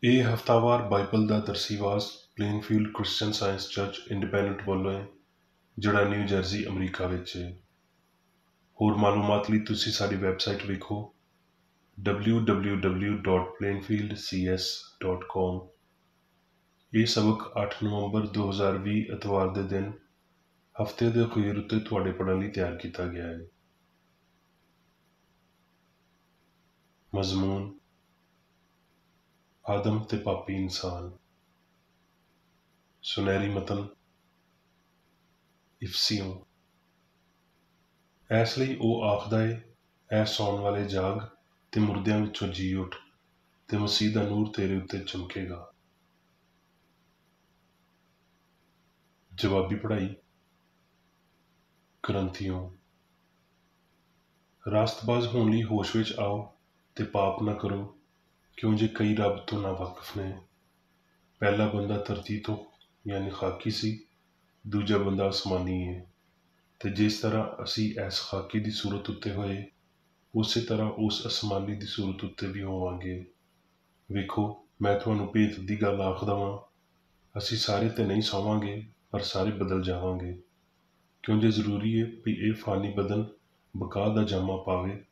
ਇਹ ਹਫ਼ਤਾਵਾਰ ਬਾਈਬਲ ਦਾ ਦਰਸੀਵਾਸ Plainfield Christian Science Church Independent ਵੱਲੋਂ ਹੈ, ਜਿਹੜਾ ਨਿਊ ਜਰਸੀ ਅਮਰੀਕਾ ਵਿੱਚ ਹੈ। ਹੋਰ ਮਾਲੂਮਾਤ ਲਈ ਤੁਸੀਂ ਸਾਡੀ ਵੈਬਸਾਈਟ ਵੇਖੋ www.plainfieldcs.com। ਇਹ ਸਬਕ 8 ਨਵੰਬਰ 2020 ਐਤਵਾਰ ਦੇ ਦਿਨ ਹਫ਼ਤੇ ਦੇ ਅਖੀਰ ਉੱਤੇ ਤੁਹਾਡੇ ਪੜ੍ਹਨ ਲਈ ਤਿਆਰ ਕੀਤਾ ਗਿਆ ਹੈ। ਮਜ਼ਮੂਨ: ਆਦਮ ਤੇ ਪਾਪੀ ਇਨਸਾਨ। ਸੁਨਹਿਰੀ ਮਤਨ: ਇਫਸੀਓਂ। ਇਸ ਲਈ ਉਹ ਆਖਦਾ ਏ, ਐ ਸੌਣ ਵਾਲੇ ਜਾਗ ਤੇ ਮੁਰਦਿਆਂ ਵਿੱਚੋਂ ਜੀ ਉੱਠ, ਤੇ ਮਸੀਹ ਦਾ ਨੂਰ ਤੇਰੇ ਉੱਤੇ ਚਮਕੇਗਾ। ਜਵਾਬੀ ਪੜ੍ਹਾਈ। ਗ੍ਰੰਥੀਓਂ: ਰਾਸਤਬਾਜ਼ ਹੋਣ ਲਈ ਹੋਸ਼ ਵਿੱਚ ਆਓ ਤੇ ਪਾਪ ਨਾ ਕਰੋ, ਕਿਉਂ ਜੇ ਕਈ ਰੱਬ ਤੋਂ ਨਾ ਵਾਕਿਫ ਨੇ। ਪਹਿਲਾ ਬੰਦਾ ਧਰਤੀ ਤੋਂ ਯਾਨੀ ਖਾਕੀ ਸੀ, ਦੂਜਾ ਬੰਦਾ ਅਸਮਾਨੀ ਹੈ, ਤੇ ਜਿਸ ਤਰ੍ਹਾਂ ਅਸੀਂ ਇਸ ਖਾਕੀ ਦੀ ਸੂਰਤ ਉੱਤੇ ਹੋਏ, ਉਸੇ ਤਰ੍ਹਾਂ ਉਸ ਅਸਮਾਨੀ ਦੀ ਸੂਰਤ ਉੱਤੇ ਵੀ ਹੋਵਾਂਗੇ। ਵੇਖੋ, ਮੈਂ ਤੁਹਾਨੂੰ ਭੇਤ ਦੀ ਗੱਲ ਆਖਦਾ ਵਾਂ, ਅਸੀਂ ਸਾਰੇ ਤੇ ਨਹੀਂ ਸੌਵਾਂਗੇ, ਪਰ ਸਾਰੇ ਬਦਲ ਜਾਵਾਂਗੇ। ਕਿਉਂ ਜੇ ਜ਼ਰੂਰੀ ਹੈ ਵੀ ਇਹ ਫਾਨੀ ਬਦਨ ਬਕਾ ਦਾ ਜਾਮਾ ਪਾਵੇ,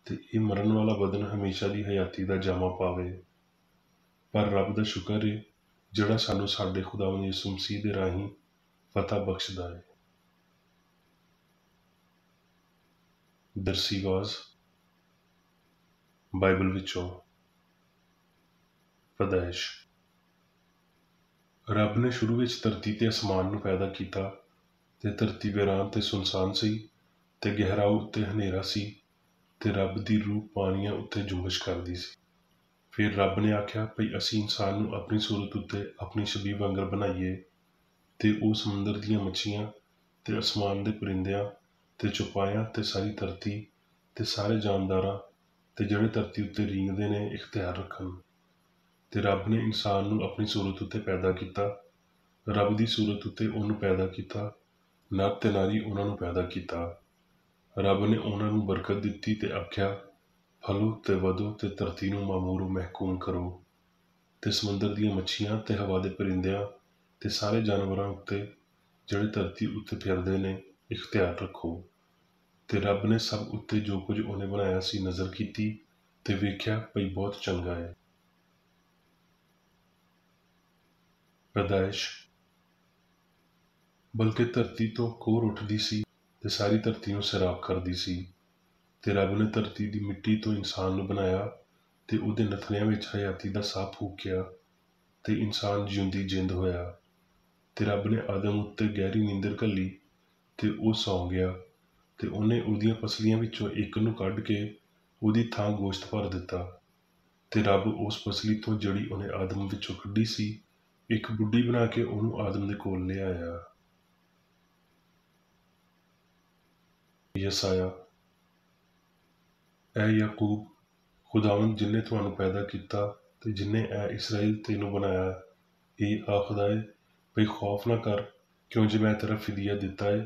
ਤੇ ਇਹ ਮਰਨ ਵਾਲਾ ਬਦਨ ਹਮੇਸ਼ਾ ਦੀ ਹਯਾਤੀ ਦਾ ਜਾਮਾ ਪਾਵੇ। ਪਰ ਰੱਬ ਦਾ ਸ਼ੁਕਰ ਹੈ, ਜਿਹੜਾ ਸਾਨੂੰ ਸਾਡੇ ਖੁਦਾਵੰਦ ਯਿਸੂ ਮਸੀਹ ਦੇ ਰਾਹੀਂ ਫਤਹ ਬਖਸ਼ਦਾ ਹੈ। ਦਰਸੀਵਾਸ ਬਾਈਬਲ ਵਿੱਚੋਂ। ਪੈਦਾਇਸ਼। ਰੱਬ ਨੇ ਸ਼ੁਰੂ ਵਿੱਚ ਧਰਤੀ ਤੇ ਅਸਮਾਨ ਨੂੰ ਪੈਦਾ ਕੀਤਾ, ਤੇ ਧਰਤੀ ਵੀਰਾਨ ਤੇ ਸੁਨਸਾਨ ਸੀ, ਤੇ ਗਹਿਰਾਓ ਉੱਤੇ ਹਨੇਰਾ ਸੀ, ਤੇ ਰੱਬ ਦੀ ਰੂਹ ਪਾਣੀਆਂ ਉੱਤੇ ਜੁੰਬਸ਼ ਕਰਦੀ ਸੀ। ਫਿਰ ਰੱਬ ਨੇ ਆਖਿਆ ਭਈ ਅਸੀਂ ਇਨਸਾਨ ਨੂੰ ਆਪਣੀ ਸੂਰਤ ਉੱਤੇ ਆਪਣੀ ਛਬੀ ਵਾਂਗਰ ਬਣਾਈਏ, ਤੇ ਉਹ ਸਮੁੰਦਰ ਦੀਆਂ ਮੱਛੀਆਂ ਤੇ ਅਸਮਾਨ ਦੇ ਪਰਿੰਦਿਆਂ ਤੇ ਚੁਪਾਇਆਂ ਤੇ ਸਾਰੀ ਧਰਤੀ ਤੇ ਸਾਰੇ ਜਾਨਦਾਰਾਂ ਤੇ ਜਿਹੜੇ ਧਰਤੀ ਉੱਤੇ ਰੀਂਗਦੇ ਨੇ ਇਖਤਿਆਰ ਰੱਖਣ। ਤੇ ਰੱਬ ਨੇ ਇਨਸਾਨ ਨੂੰ ਆਪਣੀ ਸੂਰਤ ਉੱਤੇ ਪੈਦਾ ਕੀਤਾ, ਰੱਬ ਦੀ ਸੂਰਤ ਉੱਤੇ ਉਹਨੂੰ ਪੈਦਾ ਕੀਤਾ, ਨਰ ਤੇ ਨਾਰੀ ਉਹਨਾਂ ਨੂੰ ਪੈਦਾ ਕੀਤਾ। ਰੱਬ ਨੇ ਉਹਨਾਂ ਨੂੰ ਬਰਕਤ ਦਿੱਤੀ ਤੇ ਆਖਿਆ, ਫਲੋ ਤੇ ਵਧੋ ਤੇ ਧਰਤੀ ਨੂੰ ਮਾਮੂਰ ਮਹਿਕੂਮ ਕਰੋ, ਤੇ ਸਮੁੰਦਰ ਦੀਆਂ ਮੱਛੀਆਂ ਤੇ ਹਵਾ ਦੇ ਪਰਿੰਦਿਆਂ ਤੇ ਸਾਰੇ ਜਾਨਵਰਾਂ ਉੱਤੇ ਜਿਹੜੇ ਧਰਤੀ ਉੱਤੇ ਫਿਰਦੇ ਨੇ ਇਖਤਿਆਰ ਰੱਖੋ। ਤੇ ਰੱਬ ਨੇ ਸਭ ਉੱਤੇ ਜੋ ਕੁਝ ਉਹਨੇ ਬਣਾਇਆ ਸੀ ਨਜ਼ਰ ਕੀਤੀ, ਤੇ ਵੇਖਿਆ ਭਈ ਬਹੁਤ ਚੰਗਾ ਹੈ। ਪੈਦਾਇਸ਼। ਬਲਕਿ ਧਰਤੀ ਤੋਂ ਕੋਰ ਉੱਠਦੀ ਸੀ ਤੇ ਸਾਰੀ ਧਰਤੀ ਨੂੰ ਸੈਰਾਬ ਕਰਦੀ ਸੀ। ਤੇ ਰੱਬ ਨੇ ਧਰਤੀ ਦੀ ਮਿੱਟੀ ਤੋਂ ਇਨਸਾਨ ਨੂੰ ਬਣਾਇਆ, ਤੇ ਉਹਦੇ ਨਥਨਿਆਂ ਵਿੱਚ ਹਯਾਤੀ ਦਾ ਸਾਹ ਫੂਕਿਆ, ਤੇ ਇਨਸਾਨ ਜਿਉਂਦੀ ਜਿੰਦ ਹੋਇਆ। ਤੇ ਰੱਬ ਨੇ ਆਦਮ ਉੱਤੇ ਗਹਿਰੀ ਨੀਂਦਰ ਘੱਲੀ, ਤੇ ਉਹ ਸੌਂ ਗਿਆ, ਤੇ ਉਹਨੇ ਉਹਦੀਆਂ ਪਸਲੀਆਂ ਵਿੱਚੋਂ ਇੱਕ ਨੂੰ ਕੱਢ ਕੇ ਉਹਦੀ ਥਾਂ ਗੋਸ਼ਤ ਭਰ ਦਿੱਤਾ। ਤੇ ਰੱਬ ਉਸ ਪਸਲੀ ਤੋਂ ਜਿਹੜੀ ਉਹਨੇ ਆਦਮ ਵਿੱਚੋਂ ਕੱਢੀ ਸੀ, ਇੱਕ ਬੁੱਢੀ ਬਣਾ ਕੇ ਉਹਨੂੰ ਆਦਮ ਦੇ ਕੋਲ ਲਿਆਇਆ। ਯਸਾਇਆ। ਐ ਯਾਕੂਬ, ਖੁਦਾਵੰਦ ਜਿਨ੍ਹੇ ਤੁਹਾਨੂੰ ਪੈਦਾ ਕੀਤਾ ਤੇ ਜਿਨ੍ਹੇ ਐ ਇਸਰਾਈਲ ਤੈਨੂੰ ਬਣਾਇਆ, ਇਹ ਆਖਦਾ ਏ ਭਈ ਖੌਫ ਨਾ ਕਰ, ਕਿਉਂ ਜੇ ਮੈਂ ਤੇਰਾ ਫਿਦਿਆ ਦਿੱਤਾ ਏ,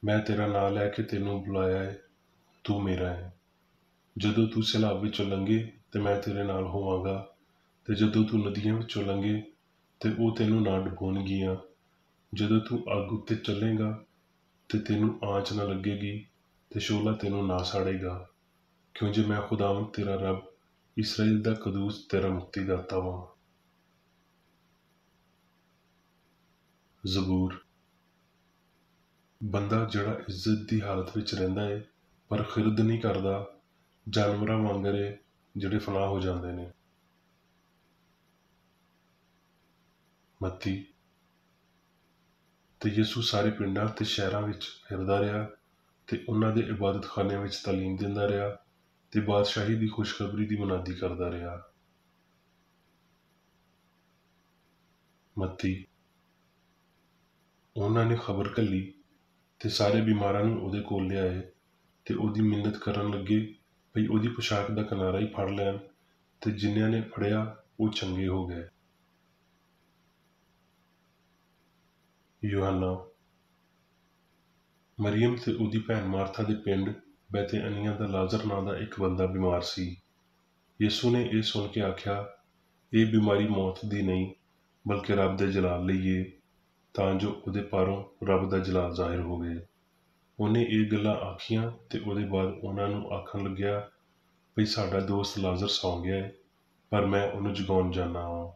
ਮੈਂ ਤੇਰਾ ਨਾਂ ਲੈ ਕੇ ਤੈਨੂੰ ਬੁਲਾਇਆ ਏ, ਤੂੰ ਮੇਰਾ ਹੈ। ਜਦੋਂ ਤੂੰ ਸੈਲਾਬ ਵਿੱਚੋਂ ਲੰਘੇ ਤੇ ਮੈਂ ਤੇਰੇ ਨਾਲ ਹੋਵਾਂਗਾ, ਤੇ ਜਦੋਂ ਤੂੰ ਨਦੀਆਂ ਵਿੱਚੋਂ ਲੰਘੇ ਤੇ ਉਹ ਤੈਨੂੰ ਨਾ ਡੁਬੋਣਗੀਆਂ। ਜਦੋਂ ਤੂੰ ਅੱਗ ਉੱਤੇ ਚੱਲੇਗਾ ਤੇ ਤੈਨੂੰ ਆਂਚ ਨਾ ਲੱਗੇਗੀ, ਤੇ ਸ਼ੋਲਾ ਤੈਨੂੰ ਨਾ ਸਾੜੇਗਾ, ਕਿਉਂ ਜੇ ਮੈਂ ਖੁਦਾਵੰਦ ਤੇਰਾ ਰੱਬ, ਇਸਰਾਈਲ ਦਾ ਕਦੂਸ ਤੇਰਾ ਮੁਕਤੀਦਾਤਾ ਵਾਂ। ਜ਼ਬੂਰ। ਬੰਦਾ ਜਿਹੜਾ ਇੱਜ਼ਤ ਦੀ ਹਾਲਤ ਵਿੱਚ ਰਹਿੰਦਾ ਏ ਪਰ ਖਿਰਦ ਨਹੀਂ ਕਰਦਾ, ਜਾਨਵਰਾਂ ਵਾਂਗਰ ਏ ਜਿਹੜੇ ਫਨਾਹ ਹੋ ਜਾਂਦੇ ਨੇ। ਮੱਤੀ। ਤੇ ਯਿਸੂ ਸਾਰੇ ਪਿੰਡਾਂ ਤੇ ਸ਼ਹਿਰਾਂ ਵਿੱਚ ਫਿਰਦਾ ਰਿਹਾ, ਤੇ ਉਹਨਾਂ ਦੇ ਇਬਾਦਤਖਾਨਿਆਂ ਵਿੱਚ ਤਾਲੀਮ ਦਿੰਦਾ ਰਿਹਾ, ਤੇ ਬਾਦਸ਼ਾਹੀ ਦੀ ਖੁਸ਼ਖਬਰੀ ਦੀ ਮੁਨਾਦੀ ਕਰਦਾ ਰਿਹਾ। ਮੱਤੀ। ਉਹਨਾਂ ਨੇ ਖਬਰ ਘੱਲੀ, ਤੇ ਸਾਰੇ ਬਿਮਾਰਾਂ ਨੂੰ ਉਹਦੇ ਕੋਲ ਲਿਆਏ, ਤੇ ਉਹਦੀ ਮਿੰਨਤ ਕਰਨ ਲੱਗੇ ਭਈ ਉਹਦੀ ਪੁਸ਼ਾਕ ਦਾ ਕਿਨਾਰਾ ਹੀ ਫੜ ਲੈਣ, ਤੇ ਜਿਨ੍ਹਾਂ ਨੇ ਫੜਿਆ ਉਹ ਚੰਗੇ ਹੋ ਗਏ। ਯੂਹੰਨਾ। ਮਰੀਅਮ ਤੇ ਉਹਦੀ ਭੈਣ ਮਾਰਥਾ ਦੇ ਪਿੰਡ ਬੈਤਅਨੀਆ ਦਾ ਲਾਜ਼ਰ ਨਾਂ ਦਾ ਇੱਕ ਬੰਦਾ ਬਿਮਾਰ ਸੀ। ਯਿਸੂ ਨੇ ਇਹ ਸੁਣ ਕੇ ਆਖਿਆ, ਇਹ ਬਿਮਾਰੀ ਮੌਤ ਦੀ ਨਹੀਂ ਬਲਕਿ ਰੱਬ ਦੇ ਜਲਾਲ ਲਈ ਏ, ਤਾਂ ਜੋ ਉਹਦੇ ਪਾਰੋਂ ਰੱਬ ਦਾ ਜਲਾਲ ਜ਼ਾਹਿਰ ਹੋਵੇ। ਉਹਨੇ ਇਹ ਗੱਲਾਂ ਆਖੀਆਂ ਤੇ ਉਹਦੇ ਬਾਅਦ ਉਹਨਾਂ ਨੂੰ ਆਖਣ ਲੱਗਿਆ ਵੀ ਸਾਡਾ ਦੋਸਤ ਲਾਜ਼ਰ ਸੌਂ ਗਿਆ ਹੈ, ਪਰ ਮੈਂ ਉਹਨੂੰ ਜਗਾਉਣ ਜਾਣਾ ਵਾਂ।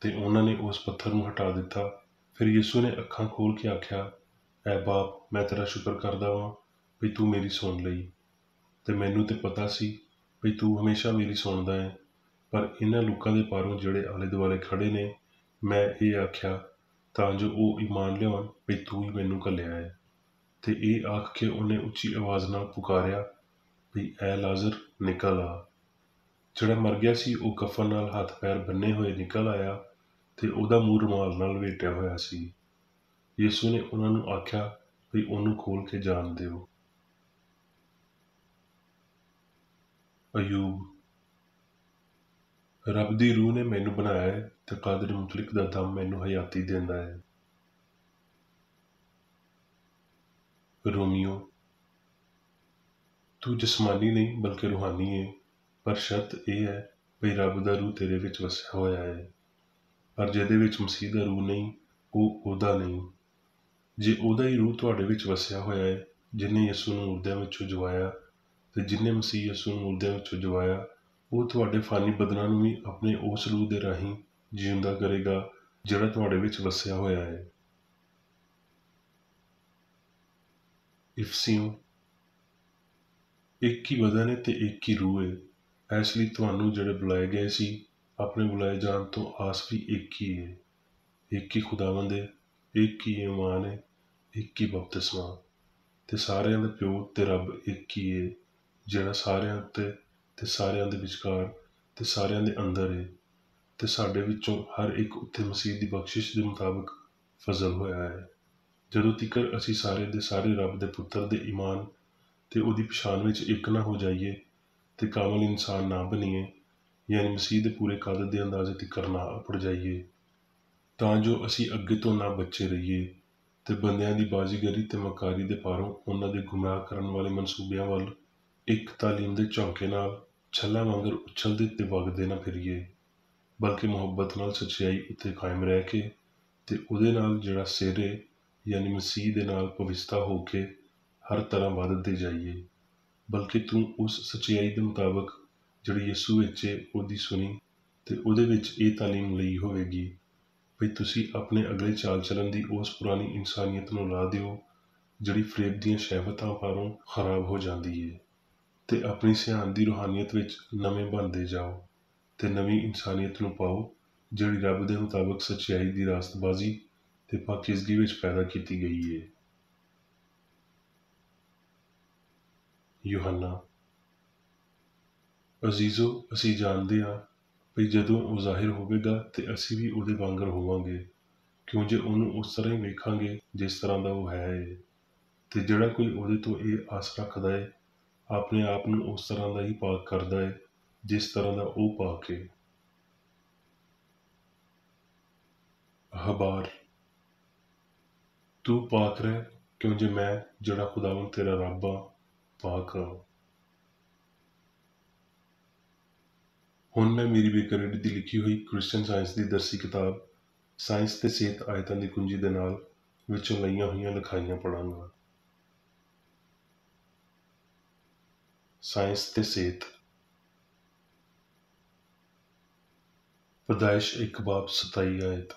ਤੇ ਉਹਨਾਂ ਨੇ ਉਸ ਪੱਥਰ ਨੂੰ ਹਟਾ ਦਿੱਤਾ। ਫਿਰ ਯਿਸੂ ਨੇ ਅੱਖਾਂ ਖੋਲ੍ਹ ਕੇ ਆਖਿਆ, ਐ ਬਾਪ, ਮੈਂ ਤੇਰਾ ਸ਼ੁਕਰ ਕਰਦਾ ਵਾਂ ਵੀ ਤੂੰ ਮੇਰੀ ਸੁਣ ਲਈ। ਤੇ ਮੈਨੂੰ ਤੇ ਪਤਾ ਸੀ ਵੀ ਤੂੰ ਹਮੇਸ਼ਾ ਮੇਰੀ ਸੁਣਦਾ ਹੈ, ਪਰ ਇਹਨਾਂ ਲੋਕਾਂ ਦੇ ਪਾਰੋਂ ਜਿਹੜੇ ਆਲੇ ਦੁਆਲੇ ਖੜੇ ਨੇ, ਮੈਂ ਇਹ ਆਖਿਆ ਤਾਂ ਜੋ ਉਹ ਈਮਾਨ ਲਿਆਉਣ ਵੀ ਤੂੰ ਹੀ ਮੈਨੂੰ ਘੱਲਿਆ ਹੈ। ਤੇ ਇਹ ਆਖ ਕੇ ਉਹਨੇ ਉੱਚੀ ਆਵਾਜ਼ ਨਾਲ ਪੁਕਾਰਿਆ ਵੀ ਐ ਲਾਜ਼ਰ ਨਿਕਲ ਆ। ਜਿਹੜਾ ਮਰ ਗਿਆ ਸੀ ਉਹ ਕਫਨ ਨਾਲ ਹੱਥ ਪੈਰ ਬੰਨੇ ਹੋਏ ਨਿਕਲ ਆਇਆ ਤੇ ਉਹਦਾ ਮੂੰਹ ਰੁਮਾਲ ਨਾਲ ਲਪੇਟਿਆ ਹੋਇਆ ਸੀ। ਯਿਸੂ ਨੇ ਉਹਨਾਂ ਨੂੰ ਆਖਿਆ ਵੀ ਉਹਨੂੰ ਖੋਲ ਕੇ ਜਾਣ ਦਿਓ। ਅਯੂਬ। ਰੱਬ ਦੀ ਰੂਹ ਨੇ ਮੈਨੂੰ ਬਣਾਇਆ ਹੈ ਤੇ ਕਾਦਰ ਮੁਤਲਕ ਦਾ ਦਮ ਮੈਨੂੰ ਹਯਾਤੀ ਦਿੰਦਾ ਹੈ। ਰੋਮੀਓ। ਤੂੰ ਜਿਸਮਾਨੀ ਨਹੀਂ ਬਲਕਿ ਰੂਹਾਨੀ ਹੈ, ਪਰ ਸ਼ਰਤ ਇਹ ਹੈ ਵੀ ਰੱਬ ਦਾ ਰੂਹ ਤੇਰੇ ਵਿੱਚ ਵਸਿਆ ਹੋਇਆ ਹੈ। ਪਰ ਜਿਹਦੇ ਵਿੱਚ ਮਸੀਹ ਦਾ ਰੂਹ ਨਹੀਂ, ਉਹ ਉਹਦਾ ਨਹੀਂ। ਜੇ ਉਹਦਾ ਹੀ ਰੂਹ ਤੁਹਾਡੇ ਵਿੱਚ ਵਸਿਆ ਹੋਇਆ ਹੈ, ਜਿਹਨੇ ਯਿਸੂ ਨੂੰ ਮੁਰਦਿਆਂ ਵਿੱਚੋਂ ਜਵਾਇਆ, ਤੇ ਜਿਹਨੇ ਮਸੀਹ ਯਿਸੂ ਨੂੰ ਮੁਰਦਿਆਂ ਵਿੱਚੋਂ ਜਵਾਇਆ, ਉਹ ਤੁਹਾਡੇ ਫਾਨੀ ਬਦਨਾਂ ਨੂੰ ਵੀ ਆਪਣੇ ਉਸ ਰੂਹ ਦੇ ਰਾਹੀਂ ਜਿਉਂਦਾ ਕਰੇਗਾ ਜਿਹੜਾ ਤੁਹਾਡੇ ਵਿੱਚ ਵਸਿਆ ਹੋਇਆ ਹੈ। ਇਫਸੀਓਂ। ਇੱਕ ਹੀ ਬਦਨ ਹੈ ਤੇ ਇੱਕ ਹੀ ਰੂਹ ਹੈ। ਇਸ ਲਈ ਤੁਹਾਨੂੰ ਜਿਹੜੇ ਬੁਲਾਏ ਗਏ ਸੀ, ਆਪਣੇ ਬੁਲਾਏ ਜਾਣ ਤੋਂ ਆਸ ਵੀ ਇੱਕ ਹੀ ਹੈ। ਇੱਕ ਹੀ ਖੁਦਾਵੰਦ ਹੈ, ਇੱਕ ਹੀ ਈਮਾਨ ਹੈ, ਇੱਕ ਹੀ ਬਪਤਿਸਮਾ। ਤੇ ਸਾਰਿਆਂ ਦਾ ਪਿਓ ਤੇ ਰੱਬ ਇੱਕ ਹੀ ਹੈ, ਜਿਹੜਾ ਸਾਰਿਆਂ ਉੱਤੇ ਤੇ ਸਾਰਿਆਂ ਦੇ ਵਿਚਕਾਰ ਤੇ ਸਾਰਿਆਂ ਦੇ ਅੰਦਰ ਹੈ, ਤੇ ਸਾਡੇ ਵਿੱਚੋਂ ਹਰ ਇੱਕ ਉੱਤੇ ਮਸੀਹ ਦੀ ਬਖਸ਼ਿਸ਼ ਦੇ ਮੁਤਾਬਕ ਫਜ਼ਲ ਹੋਇਆ ਹੈ। ਜਦੋਂ ਤੀਕਰ ਅਸੀਂ ਸਾਰੇ ਦੇ ਸਾਰੇ ਰੱਬ ਦੇ ਪੁੱਤਰ ਦੇ ਈਮਾਨ ਤੇ ਉਹਦੀ ਪਛਾਣ ਵਿੱਚ ਇੱਕ ਨਾ ਹੋ ਜਾਈਏ ਤੇ ਕਾਮਲ ਇਨਸਾਨ ਨਾ ਬਣੀਏ, ਯਾਨੀ ਮਸੀਹ ਦੇ ਪੂਰੇ ਕਦ ਦੇ ਅੰਦਾਜ਼ੇ ਤੀਕਰ ਨਾ ਉਪੜ ਜਾਈਏ, ਤਾਂ ਜੋ ਅਸੀਂ ਅੱਗੇ ਤੋਂ ਨਾ ਬੱਚੇ ਰਹੀਏ ਤੇ ਬੰਦਿਆਂ ਦੀ ਬਾਜ਼ੀਗਰੀ ਤੇ ਮਕਾਰੀ ਦੇ ਪਾਰੋਂ ਉਹਨਾਂ ਦੇ ਗੁੰਮਰਾਹ ਕਰਨ ਵਾਲੇ ਮਨਸੂਬਿਆਂ ਵੱਲ ਇੱਕ ਤਾਲੀਮ ਦੇ ਝੌਂਕੇ ਨਾਲ ਛੱਲਾਂ ਵਾਂਗਰ ਉਛਲਦੇ ਤੇ ਵਗਦੇ ਨਾ ਫਿਰੀਏ, ਬਲਕਿ ਮੁਹੱਬਤ ਨਾਲ ਸੱਚਾਈ ਉੱਤੇ ਕਾਇਮ ਰਹਿ ਕੇ ਤੇ ਉਹਦੇ ਨਾਲ ਜਿਹੜਾ ਸਿਰ ਹੈ, ਯਾਨੀ ਮਸੀਹ ਦੇ ਨਾਲ ਪਵਿੱਤਰਤਾ ਹੋ ਕੇ ਹਰ ਤਰ੍ਹਾਂ ਵੱਧਦੇ ਜਾਈਏ। ਬਲਕਿ ਤੂੰ ਉਸ ਸੱਚਾਈ ਦੇ ਮੁਤਾਬਕ ਜਿਹੜੀ ਯਿਸੂ ਵਿੱਚ ਹੈ ਉਹਦੀ ਸੁਣੀ ਤੇ ਉਹਦੇ ਵਿੱਚ ਇਹ ਤਾਲੀਮ ਲਈ ਹੋਵੇਗੀ ਵੀ ਤੁਸੀਂ ਆਪਣੇ ਅਗਲੇ ਚਾਲ ਚੱਲਣ ਦੀ ਉਸ ਪੁਰਾਣੀ ਇਨਸਾਨੀਅਤ ਨੂੰ ਲਾ ਦਿਓ ਜਿਹੜੀ ਫਰੇਬ ਦੀਆਂ ਸ਼ਹਿਵਤਾਂ ਪਾਰੋਂ ਖਰਾਬ ਹੋ ਜਾਂਦੀ ਹੈ, ਤੇ ਆਪਣੀ ਸਿਆਣ ਦੀ ਰੂਹਾਨੀਅਤ ਵਿੱਚ ਨਵੇਂ ਬਣਦੇ ਜਾਓ ਤੇ ਨਵੀਂ ਇਨਸਾਨੀਅਤ ਨੂੰ ਪਾਓ ਜਿਹੜੀ ਰੱਬ ਦੇ ਮੁਤਾਬਕ ਸੱਚਾਈ ਦੀ ਰਾਸਤਬਾਜ਼ੀ ਤੇ ਪਾਕੀਜ਼ਗੀ ਵਿੱਚ ਪੈਦਾ ਕੀਤੀ ਗਈ ਹੈ। ਯੂਹੰਨਾ। ਅਜ਼ੀਜ਼ੋ, ਅਸੀਂ ਜਾਣਦੇ ਹਾਂ ਵੀ ਜਦੋਂ ਉਹ ਜ਼ਾਹਿਰ ਹੋਵੇਗਾ ਤੇ ਅਸੀਂ ਵੀ ਉਹਦੇ ਵਾਂਗਰ ਹੋਵਾਂਗੇ, ਕਿਉਂ ਜੇ ਉਹਨੂੰ ਉਸ ਤਰ੍ਹਾਂ ਹੀ ਵੇਖਾਂਗੇ ਜਿਸ ਤਰ੍ਹਾਂ ਦਾ ਉਹ ਹੈ। ਤੇ ਜਿਹੜਾ ਕੋਈ ਉਹਦੇ ਤੋਂ ਇਹ ਆਸ ਰੱਖਦਾ ਹੈ, ਆਪਣੇ ਆਪ ਨੂੰ ਉਸ ਤਰ੍ਹਾਂ ਦਾ ਹੀ ਪਾਕ ਕਰਦਾ ਹੈ ਜਿਸ ਤਰ੍ਹਾਂ ਦਾ ਉਹ ਪਾਕ ਹੈ। ਹਬਾਰ। ਤੂੰ ਪਾਕ ਰਹਿ, ਕਿਉਂ ਜੇ ਮੈਂ ਜਿਹੜਾ ਖੁਦਾਵੰਦ ਤੇਰਾ ਰੱਬ ਆ ਪਾਕ ਹਾਂ। ਹੁਣ ਮੈਂ ਮੇਰੀ ਬੇਕਰੇਡੀ ਦੀ ਲਿਖੀ ਹੋਈ ਕ੍ਰਿਸਚਨ ਸਾਇੰਸ ਦੀ ਦਰਸੀ ਕਿਤਾਬ ਸਾਇੰਸ ਤੇ ਸਿਹਤ ਆਇਤਾਂ ਦੀ ਕੁੰਜੀ ਦੇ ਨਾਲ ਵਿੱਚੋਂ ਲਈਆਂ ਹੋਈਆਂ ਲਿਖਾਈਆਂ ਪੜ੍ਹਾਂਗਾ। ਸਾਇੰਸ ਤੇ ਸਿਹਤ। ਪੈਦਾਇਸ਼ 1 ਬਾਬ 27 ਆਇਤ।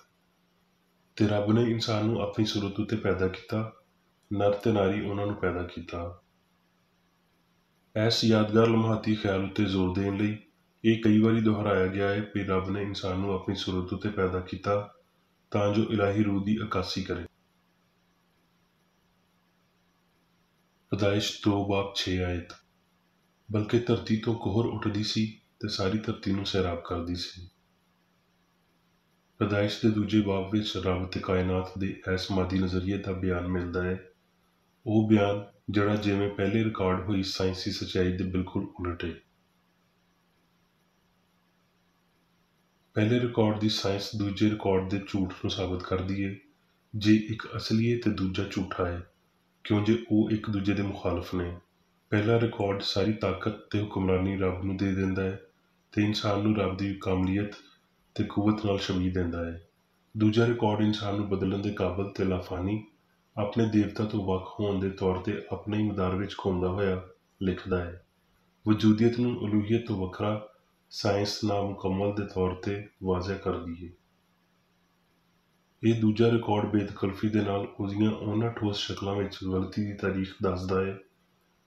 ਤੇ ਰੱਬ ਨੇ ਇਨਸਾਨ ਨੂੰ ਆਪਣੀ ਸੂਰਤ ਉੱਤੇ ਪੈਦਾ ਕੀਤਾ, ਨਰ ਤੇ ਨਾਰੀ ਉਹਨਾਂ ਨੂੰ ਪੈਦਾ ਕੀਤਾ। ਇਸ ਯਾਦਗਾਰ ਲਮਹਾਤੀ ਖਿਆਲ ਉੱਤੇ ਜ਼ੋਰ ਦੇਣ ਲਈ ਇਹ ਕਈ ਵਾਰੀ ਦੁਹਰਾਇਆ ਗਿਆ ਹੈ ਵੀ ਰੱਬ ਨੇ ਇਨਸਾਨ ਨੂੰ ਆਪਣੀ ਸੂਰਤ ਉੱਤੇ ਪੈਦਾ ਕੀਤਾ ਤਾਂ ਜੋ ਇਲਾਹੀ ਰੂਹ ਦੀ ਅਕਾਸੀ ਕਰੇ। ਪੈਦਾਇਸ਼ 2 ਬਾਬ 6 ਆਇਤ। ਬਲਕਿ ਧਰਤੀ ਤੋਂ ਕੋਹਰ ਉੱਠਦੀ ਸੀ ਤੇ ਸਾਰੀ ਧਰਤੀ ਨੂੰ ਸੈਰਾਬ ਕਰਦੀ ਸੀ। ਪੈਦਾਇਸ਼ ਦੇ 2 ਬਾਬ ਵਿੱਚ ਰੱਬ ਤੇ ਕਾਇਨਾਤ ਦੇ ਇਸ ਮਾਦੀ ਨਜ਼ਰੀਏ ਦਾ ਬਿਆਨ ਮਿਲਦਾ ਹੈ, ਉਹ ਬਿਆਨ ਜਿਹੜਾ ਜਿਵੇਂ ਪਹਿਲੇ ਰਿਕਾਰਡ ਹੋਈ ਸਾਇੰਸੀ ਸੱਚਾਈ ਦੇ ਬਿਲਕੁਲ ਉਲਟ ਹੈ। ਪਹਿਲੇ ਰਿਕਾਰਡ ਦੀ ਸਾਇੰਸ ਦੂਜੇ ਰਿਕਾਰਡ ਦੇ ਝੂਠ ਨੂੰ ਸਾਬਤ ਕਰਦੀ ਹੈ, ਜੇ ਇੱਕ ਅਸਲੀ ਹੈ ਤੇ ਦੂਜਾ ਝੂਠਾ ਹੈ, ਕਿਉਂ ਜੇ ਉਹ ਇੱਕ ਦੂਜੇ ਦੇ ਮੁਖਾਲਫ ਨੇ। ਪਹਿਲਾ ਰਿਕਾਰਡ ਸਾਰੀ ਤਾਕਤ ਤੇ ਹੁਕਮਰਾਨੀ ਰੱਬ ਨੂੰ ਦੇ ਦਿੰਦਾ ਹੈ ਤੇ ਇਨਸਾਨ ਨੂੰ ਰੱਬ ਦੀ ਕਾਮਲੀਅਤ ਤੇ ਕੂਵਤ ਨਾਲ ਛਵੀ ਦਿੰਦਾ ਹੈ। ਦੂਜਾ ਰਿਕਾਰਡ ਇਨਸਾਨ ਨੂੰ ਬਦਲਣ ਦੇ ਕਾਬਲ ਤੇ ਲਾਫਾਨੀ, ਆਪਣੇ ਦੇਵਤਾ ਤੋਂ ਵੱਖ ਹੋਣ ਦੇ ਤੌਰ ਤੇ ਆਪਣੇ ਹੀ ਮਦਾਰ ਵਿੱਚ ਘੁੰਮਦਾ ਹੋਇਆ ਲਿਖਦਾ ਹੈ। ਵਜੂਦੀਅਤ ਨੂੰ ਉਲੂਹੀਅਤ ਤੋਂ ਵੱਖਰਾ ਸਾਇੰਸ ਨਾਮੁਕੰਮਲ ਦੇ ਤੌਰ ਤੇ ਵਾਜ਼ਿਹ ਕਰਦੀ ਹੈ। ਇਹ ਦੂਜਾ ਰਿਕਾਰਡ ਬੇਦਖਲਫੀ ਦੇ ਨਾਲ ਉਹਦੀਆਂ ਉਹਨਾਂ ਠੋਸ ਸ਼ਕਲਾਂ ਵਿੱਚ ਗਲਤੀ ਦੀ ਤਾਰੀਖ ਦੱਸਦਾ ਹੈ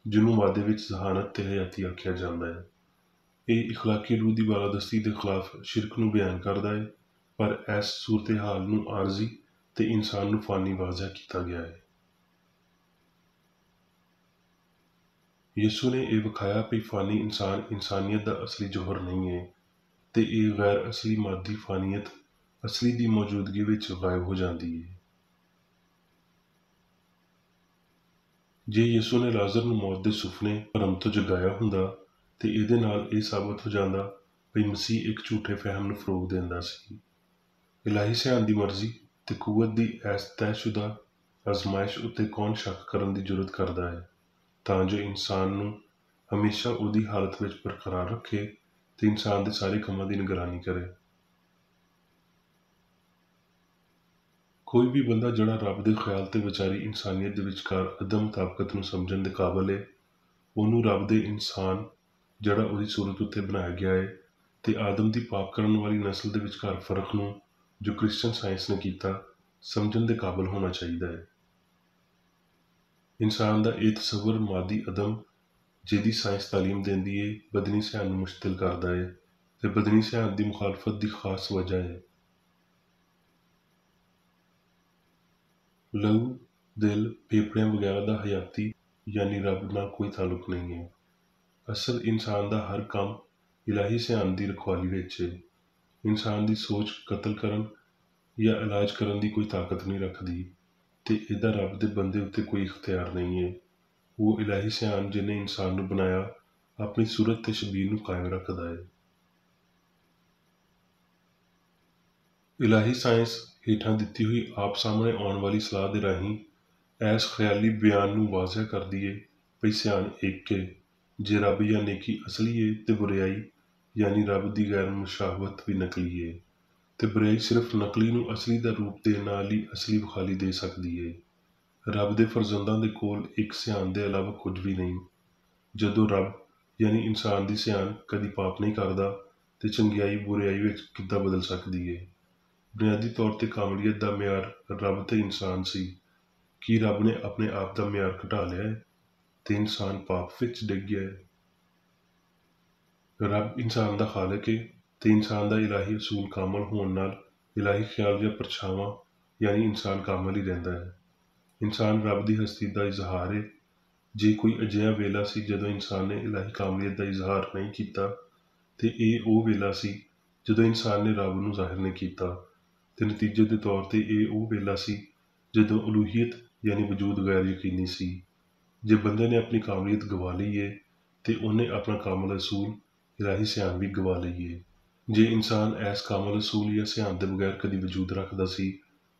ਜਿਹਨੂੰ ਮਾਦੇ ਵਿੱਚ ਜ਼ਹਾਨਤ ਤੇ ਹਯਾਤੀ ਆਖਿਆ ਜਾਂਦਾ ਹੈ। ਇਹ ਇਖਲਾਕੀ ਰੂਹ ਦੀ ਬਾਲਾਦਸਤੀ ਦੇ ਖਿਲਾਫ ਸ਼ਿਰਕ ਨੂੰ ਬਿਆਨ ਕਰਦਾ ਹੈ, ਪਰ ਇਸ ਸੂਰਤ-ਏ-ਹਾਲ ਨੂੰ ਆਰਜ਼ੀ ਤੇ ਇਨਸਾਨ ਨੂੰ ਫਾਨੀ ਵਾਜ਼ਿਹ ਕੀਤਾ ਗਿਆ ਹੈ। ਯਿਸੂ ਨੇ ਇਹ ਵਿਖਾਇਆ ਕਿ ਫਾਨੀ ਇਨਸਾਨ ਇਨਸਾਨੀਅਤ ਦਾ ਅਸਲੀ ਜੌਹਰ ਨਹੀਂ ਹੈ ਤੇ ਇਹ ਗੈਰ ਅਸਲੀ ਮਾਦੀ ਫਾਨੀਅਤ ਅਸਲੀ ਦੀ ਮੌਜੂਦਗੀ ਵਿੱਚ ਗਾਇਬ ਹੋ ਜਾਂਦੀ ਹੈ। ਜੇ ਯਿਸੂ ਨੇ ਲਾਜ਼ਰ ਨੂੰ ਮੌਤ ਦੇ ਸੁਪਨੇ ਭਰਮ ਤੋਂ ਜਗਾਇਆ ਹੁੰਦਾ ਤੇ ਇਹਦੇ ਨਾਲ ਇਹ ਸਾਬਤ ਹੋ ਜਾਂਦਾ ਕਿ ਮਸੀਹ ਇੱਕ ਝੂਠੇ ਫਹਿਮ ਨੂੰ ਫਰੋਗ ਦਿੰਦਾ ਸੀ। ਇਲਾਹੀ ਸਿਆਣ ਦੀ ਮਰਜ਼ੀ ਤੇ ਕੂਵਤ ਦੀ ਇਸ ਤੈਅਸ਼ੁਦਾ ਅਜ਼ਮਾਇਸ਼ ਉੱਤੇ ਕੌਣ ਸ਼ੱਕ ਕਰਨ ਦੀ ਜੁਰਅਤ ਕਰਦਾ ਹੈ, ਤਾਂ ਜੋ ਇਨਸਾਨ ਨੂੰ ਹਮੇਸ਼ਾ ਉਹਦੀ ਹਾਲਤ ਵਿੱਚ ਬਰਕਰਾਰ ਰੱਖੇ ਤੇ ਇਨਸਾਨ ਦੇ ਸਾਰੇ ਕੰਮਾਂ ਦੀ ਨਿਗਰਾਨੀ ਕਰੇ। ਕੋਈ ਵੀ ਬੰਦਾ ਜਿਹੜਾ ਰੱਬ ਦੇ ਖਿਆਲ ਤੇ ਵਿਚਾਰੀ ਇਨਸਾਨੀਅਤ ਦੇ ਵਿਚਕਾਰ ਅਦਮ ਮੁਤਾਬਕਤ ਨੂੰ ਸਮਝਣ ਦੇ ਕਾਬਲ ਹੈ, ਉਹਨੂੰ ਰੱਬ ਦੇ ਇਨਸਾਨ ਜਿਹੜਾ ਉਹਦੀ ਸੂਰਤ ਉੱਤੇ ਬਣਾਇਆ ਗਿਆ ਹੈ ਤੇ ਆਦਮ ਦੀ ਪਾਪ ਕਰਨ ਵਾਲੀ ਨਸਲ ਦੇ ਵਿਚਕਾਰ ਫਰਕ ਨੂੰ ਜੋ ਕ੍ਰਿਸਚਨ ਸਾਇੰਸ ਨੇ ਕੀਤਾ ਸਮਝਣ ਦੇ ਕਾਬਲ ਹੋਣਾ ਚਾਹੀਦਾ ਹੈ। ਇਨਸਾਨ ਦਾ ਇਹ ਤਸੱਵੁਰ ਮਾਦੀ ਅਦਮ ਜਿਹਦੀ ਸਾਇੰਸ ਤਾਲੀਮ ਦਿੰਦੀ ਹੈ ਬਦਨੀ ਸਿਆਣ ਨੂੰ ਮੁਸ਼ਤਿਲ ਕਰਦਾ ਹੈ ਤੇ ਬਦਨੀ ਸਿਆਣ ਦੀ ਮੁਖਾਲਫਤ ਦੀ ਖਾਸ ਵਜ੍ਹਾ ਹੈ ਲਹੂ, ਦਿਲ, ਫੇਫੜਿਆਂ ਵਗੈਰਾ ਦਾ ਹਯਾਤੀ ਯਾਨੀ ਰੱਬ ਨਾਲ ਕੋਈ ਤਾਲੁਕ ਨਹੀਂ ਹੈ। ਅਸਲ ਇਨਸਾਨ ਦਾ ਹਰ ਕੰਮ ਇਲਾਹੀ ਸਿਆਣ ਦੀ ਰਖਵਾਲੀ ਵਿੱਚ ਹੈ। ਇਨਸਾਨ ਦੀ ਸੋਚ ਕਤਲ ਕਰਨ ਜਾਂ ਇਲਾਜ ਕਰਨ ਦੀ ਕੋਈ ਤਾਕਤ ਨਹੀਂ ਰੱਖਦੀ ਤੇ ਇਹਦਾ ਰੱਬ ਦੇ ਬੰਦੇ ਉੱਤੇ ਕੋਈ ਇਖਤਿਆਰ ਨਹੀਂ ਹੈ। ਉਹ ਇਲਾਹੀ ਸਿਆਣ ਜਿਹਨੇ ਇਨਸਾਨ ਨੂੰ ਬਣਾਇਆ ਆਪਣੀ ਸੂਰਤ ਤੇ ਸ਼ਬੀਹ ਨੂੰ ਕਾਇਮ ਰੱਖਦਾ ਹੈ। ਇਲਾਹੀ ਸਾਇੰਸ ਹੇਠਾਂ ਦਿੱਤੀ ਹੋਈ ਆਪ ਸਾਹਮਣੇ ਆਉਣ ਵਾਲੀ ਸਲਾਹ ਦੇ ਰਾਹੀਂ ਇਸ ਖਿਆਲੀ ਬਿਆਨ ਨੂੰ ਵਾਜ਼ਿਹ ਕਰਦੀ ਹੈ ਕਿ ਸਿਆਣ ਇੱਕ ਹੈ। ਜੇ ਰੱਬ ਜਾਂ ਨੇਕੀ ਅਸਲੀ ਹੈ ਤੇ ਬੁਰਿਆਈ ਯਾਨੀ ਰੱਬ ਦੀ ਗੈਰ ਮੁਸ਼ਾਬਹਤ ਵੀ ਨਕਲੀ ਹੈ ਤੇ ਬੁਰਿਆਈ ਸਿਰਫ ਨਕਲੀ ਨੂੰ ਅਸਲੀ ਦਾ ਰੂਪ ਦੇਣ ਨਾਲ ਹੀ ਅਸਲੀ ਵਿਖਾਲੀ ਦੇ ਸਕਦੀ ਹੈ। ਰੱਬ ਦੇ ਫਰਜ਼ੰਦਾਂ ਦੇ ਕੋਲ ਇੱਕ ਸਿਆਣ ਦੇ ਇਲਾਵਾ ਕੁਝ ਵੀ ਨਹੀਂ। ਜਦੋਂ ਰੱਬ ਯਾਨੀ ਇਨਸਾਨ ਦੀ ਸਿਆਣ ਕਦੀ ਪਾਪ ਨਹੀਂ ਕਰਦਾ ਤੇ ਚੰਗਿਆਈ ਬੁਰਿਆਈ ਵਿੱਚ ਕਿੱਦਾਂ ਬਦਲ ਸਕਦੀ ਹੈ। ਬੁਨਿਆਦੀ ਤੌਰ ਤੇ ਕਾਮਲੀਅਤ ਦਾ ਮਿਆਰ ਰੱਬ ਤੇ ਇਨਸਾਨ ਸੀ। ਕੀ ਰੱਬ ਨੇ ਆਪਣੇ ਆਪ ਦਾ ਮਿਆਰ ਘਟਾ ਲਿਆ ਹੈ ਤੇ ਇਨਸਾਨ ਪਾਪ ਵਿੱਚ ਡਿੱਗ ਗਿਆ ਹੈ? ਰੱਬ ਇਨਸਾਨ ਦਾ ਖਾਲਕ ਹੈ ਤੇ ਇਨਸਾਨ ਦਾ ਇਲਾਹੀ ਅਸੂਲ ਕਾਮਲ ਹੋਣ ਨਾਲ ਇਲਾਹੀ ਖਿਆਲ ਜਾਂ ਪਰਛਾਵਾਂ ਯਾਨੀ ਇਨਸਾਨ ਕਾਮਲ ਹੀ ਰਹਿੰਦਾ ਹੈ। ਇਨਸਾਨ ਰੱਬ ਦੀ ਹਸਤੀ ਦਾ ਇਜ਼ਹਾਰ ਹੈ। ਜੇ ਕੋਈ ਅਜਿਹਾ ਵੇਲਾ ਸੀ ਜਦੋਂ ਇਨਸਾਨ ਨੇ ਇਲਾਹੀ ਕਾਮਲੀਅਤ ਦਾ ਇਜ਼ਹਾਰ ਨਹੀਂ ਕੀਤਾ ਤੇ ਇਹ ਉਹ ਵੇਲਾ ਸੀ ਜਦੋਂ ਇਨਸਾਨ ਨੇ ਰੱਬ ਨੂੰ ਜ਼ਾਹਿਰ ਨਹੀਂ ਕੀਤਾ ਤੇ ਨਤੀਜੇ ਦੇ ਤੌਰ ਤੇ ਇਹ ਉਹ ਵੇਲਾ ਸੀ ਜਦੋਂ ਉਲੂਹੀਅਤ ਯਾਨੀ ਵਜੂਦ ਗੈਰ ਯਕੀਨੀ ਸੀ। ਜੇ ਬੰਦੇ ਨੇ ਆਪਣੀ ਕਾਮਲੀਅਤ ਗਵਾ ਲਈ ਹੈ ਤੇ ਉਹਨੇ ਆਪਣਾ ਕਾਮਲ ਅਸੂਲ ਇਲਾਹੀ ਸਿਆਣ ਵੀ ਗਵਾ ਲਈ ਹੈ। ਜੇ ਇਨਸਾਨ ਇਸ ਕਾਮਲ ਅਸੂਲ ਜਾਂ ਸਿਆਣ ਦੇ ਬਗੈਰ ਕਦੀ ਵਜੂਦ ਰੱਖਦਾ ਸੀ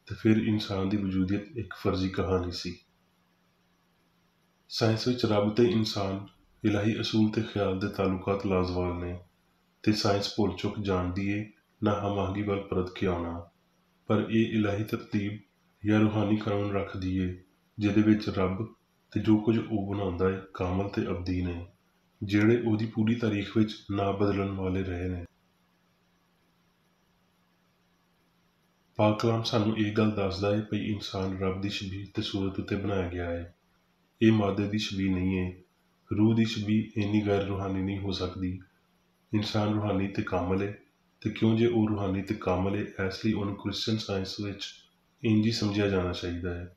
ਤੇ ਫਿਰ ਇਨਸਾਨ ਦੀ ਵਜੂਦੀਅਤ ਇੱਕ ਫਰਜ਼ੀ ਕਹਾਣੀ ਸੀ। ਸਾਇੰਸ ਵਿੱਚ ਰੱਬ ਤੇ ਇਨਸਾਨ ਇਲਾਹੀ ਅਸੂਲ ਤੇ ਖਿਆਲ ਦੇ ਤਾਲੁਕਾਤ ਲਾਜ਼ਵਾਲ ਨੇ ਤੇ ਸਾਇੰਸ ਭੁੱਲ ਚੁੱਕ ਜਾਣਦੀ ਹੈ ਨਾ ਹਮਾਹੰਗੀ ਵੱਲ ਪਰਤ ਕੇ ਆਉਣਾ, ਪਰ ਇਹ ਇਲਾਹੀ ਤਰਤੀਬ ਜਾਂ ਰੂਹਾਨੀ ਕਾਨੂੰਨ ਰੱਖਦੀ ਹੈ ਜਿਹਦੇ ਵਿੱਚ ਰੱਬ ਤੇ ਜੋ ਕੁਝ ਉਹ ਬਣਾਉਂਦਾ ਹੈ ਕਾਮਲ ਤੇ ਅਬਦੀ ਨੇ, ਜਿਹੜੇ ਉਹਦੀ ਪੂਰੀ ਤਾਰੀਖ ਵਿੱਚ ਨਾ ਬਦਲਣ ਵਾਲੇ ਰਹੇ ਨੇ। ਪਾਕ ਕਲਾਮ ਸਾਨੂੰ ਇਹ ਗੱਲ ਦੱਸਦਾ ਹੈ ਕਿ ਇਨਸਾਨ ਰੱਬ ਦੀ ਸ਼ਬੀਹ ਤੇ ਸੂਰਤ ਉੱਤੇ ਬਣਾਇਆ ਗਿਆ ਹੈ। ਇਹ ਮਾਦੇ ਦੀ ਸ਼ਬੀਹ ਨਹੀਂ ਹੈ। ਰੂਹ ਦੀ ਸ਼ਬੀਹ ਇੰਨੀ ਗੈਰ ਰੂਹਾਨੀ ਨਹੀਂ ਹੋ ਸਕਦੀ। ਇਨਸਾਨ ਰੂਹਾਨੀ ਤੇ ਕਾਮਲ ਹੈ ਤੇ ਕਿਉਂ ਜੇ ਉਹ ਰੂਹਾਨੀ ਤੇ ਕਾਮਲ ਹੈ ਇਸ ਲਈ ਉਹਨੂੰ ਕ੍ਰਿਸਚਨ ਸਾਇੰਸ ਵਿੱਚ ਇੰਝ ਹੀ ਸਮਝਿਆ ਜਾਣਾ ਚਾਹੀਦਾ ਹੈ।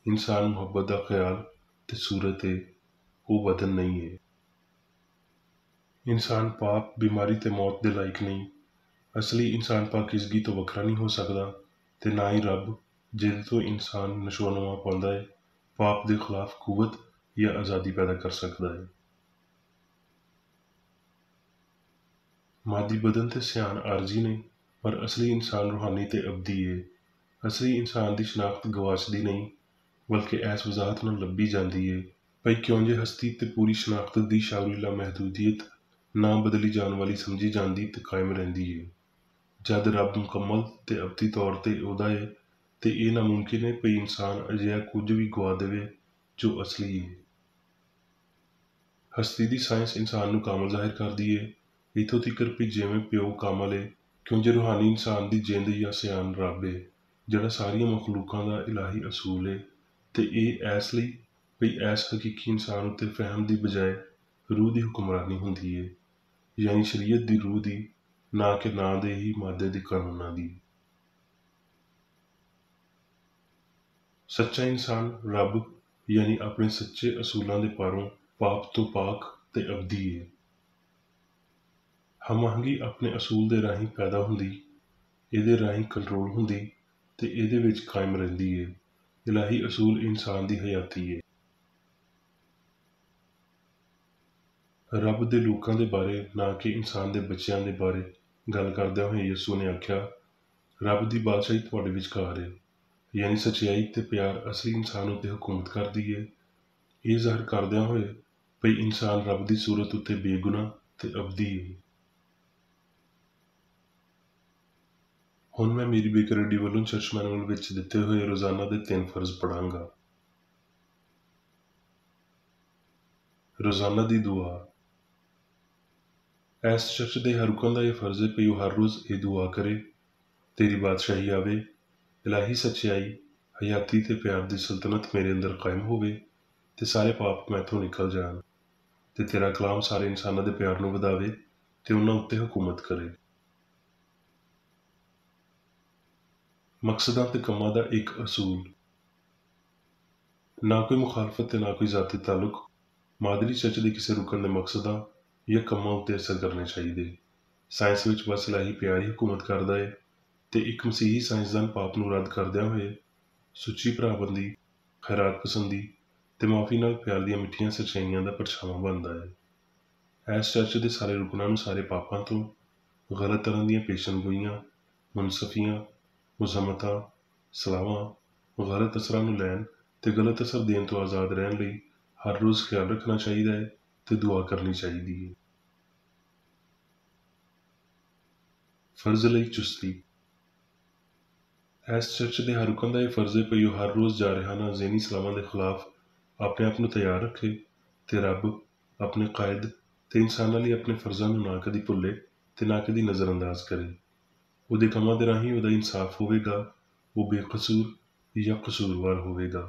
ਇਨਸਾਨ ਮੁਹੱਬਤ ਦਾ ਖਿਆਲ ਤੇ ਸੂਰਤ ਹੈ, ਉਹ ਬਦਨ ਨਹੀਂ ਹੈ। ਇਨਸਾਨ ਪਾਪ, ਬਿਮਾਰੀ ਤੇ ਮੌਤ ਦੇ ਲਾਇਕ ਨਹੀਂ। ਅਸਲੀ ਇਨਸਾਨ ਪਾਕੀਜ਼ਗੀ ਤੋਂ ਵੱਖਰਾ ਨਹੀਂ ਹੋ ਸਕਦਾ ਤੇ ਨਾ ਹੀ ਰੱਬ ਜਿਹਦੇ ਤੋਂ ਇਨਸਾਨ ਨਸ਼ੋਨੁਮਾ ਪਾਉਂਦਾ ਹੈ ਪਾਪ ਦੇ ਖਿਲਾਫ ਕੂਵਤ ਜਾਂ ਆਜ਼ਾਦੀ ਪੈਦਾ ਕਰ ਸਕਦਾ ਹੈ। ਮਾਦੀ ਬਦਨ ਤੇ ਸਿਆਣ ਆਰਜ਼ੀ ਨੇ, ਪਰ ਅਸਲੀ ਇਨਸਾਨ ਰੂਹਾਨੀ ਤੇ ਅਬਦੀ ਹੈ। ਅਸਲੀ ਇਨਸਾਨ ਦੀ ਸ਼ਨਾਖਤ ਗਵਾਚਦੀ ਨਹੀਂ ਬਲਕਿ ਇਸ ਵਜ਼ਾਹਤ ਨਾਲ ਲੱਭੀ ਜਾਂਦੀ ਹੈ ਭਈ ਕਿਉਂ ਜੇ ਹਸਤੀ ਤੇ ਪੂਰੀ ਸ਼ਨਾਖਤ ਦੀ ਸ਼ਾਉਰੀ ਲਾਮਹਿਦੂਦੀਅਤ ਨਾ ਬਦਲੀ ਜਾਣ ਵਾਲੀ ਸਮਝੀ ਜਾਂਦੀ ਤੇ ਕਾਇਮ ਰਹਿੰਦੀ ਹੈ। जद रब मुकम्मल ते अबदी तौर ते उहदा है ते इह नामुमकिन है भई इंसान अजिहा कुਝ भी गवा देवे जो असली है। हस्ती दी साइंस इंसान नूं कामल जाहिर करदी है, इत्थों तिकर भी जिवें प्यो कामल है, क्योंकि रूहानी इंसान दी जिंद या सियान रब है जिहड़ा सारियां मखलूकां दा इलाही असूल है ते इह इस लई भई इस हकीकी इंसान उत्ते फहम दी बजाय रूह दी हुक्मरानी हुंदी है, यानी शरीयत दी रूह दी, ना कि ना दे ही मादे दी कानूनां दी। सच्चा इंसान रब यानी अपने सच्चे असूलों के पारों पाप तो पाक ते अबदी है। हमआहंगी अपने असूल के राही पैदा हुंदी, इहदे राही कंट्रोल हुंदी ते इहदे विच कायम रहिंदी है। इलाही असूल इंसान की हयाती है। रब दे लोकां दे बारे ना कि इंसान दे बच्चों के बारे गल करदे हुए यसू ने आख्या, रब दी बादशाही तुहाडे विचकार है, यानी सच्चाई ते प्यार असली इंसान उत्ते हुकूमत करदी है। यह ज़ाहिर करदियां होए भई इंसान रब दी सूरत उत्ते बेगुनाह ते अबदी है। हुण मैं मेरी बेकर रेडी वल्लों चर्च मैनुअल विच दिते हुए रोजाना के 3 फर्ज पढ़ांगा। रोजाना दी दुआ। इस चर्च के हर रुकन का यह फर्ज है भई हर रोज़ ये दुआ करे, तेरी बादशाही आवे, इलाही सच्चाई, हयाती ते प्यार की सल्तनत मेरे अंदर कायम होवे ते सारे पाप मैथों निकल जान ते तेरा कलाम सारे इंसानों के प्यार नूं वधावे ते उन्हां उत्ते हुकूमत करे। मकसदां ते कम्मां दा एक असूल। ना कोई मुखालफत ते ना कोई जाती ताल्लुक मादरी चर्च के किसी रुकन के मकसदां या कम्मां उत्ते असर करने चाहिए। साइंस विच बस इलाही प्यार ही हुकूमत करदा है ते एक मसीही साइंसदान पाप नूं रद्द करदिआं होए सुची भराबंदी, खैरात पसंदी ते माफ़ी नाल प्यार दीआं मिठियां सच्चाइयां दा परछावां बनदा है। इस चर्च के सारे रुकनां नूं सारे पापां तो, गलत तरह दीआं पेशनगोइयां, मुनसफियां, मुज़म्मतां, सलाहां, गलत असरां नूं लैण ते गलत असर देण तो आज़ाद रहण लई हर रोज़ ख्याल रखना चाहिए है ते दुआ करनी चाहिए है। फर्ज लई चुस्ती। इस चर्च के हर रुकन का यह फर्ज है भई ओह हर रोज़ जारहाना ज़हनी सलाहां के खिलाफ अपने आप नूं तैयार रखे ते रब, अपने कायद ते इंसानां लई अपने फर्जां नूं ना कदी भुल्ले ते ना कदी नज़रअंदाज करे। उहदे कम्मां दे राहीं उहदा इंसाफ होवेगा, वो बेकसूर या कसूरवार होवेगा।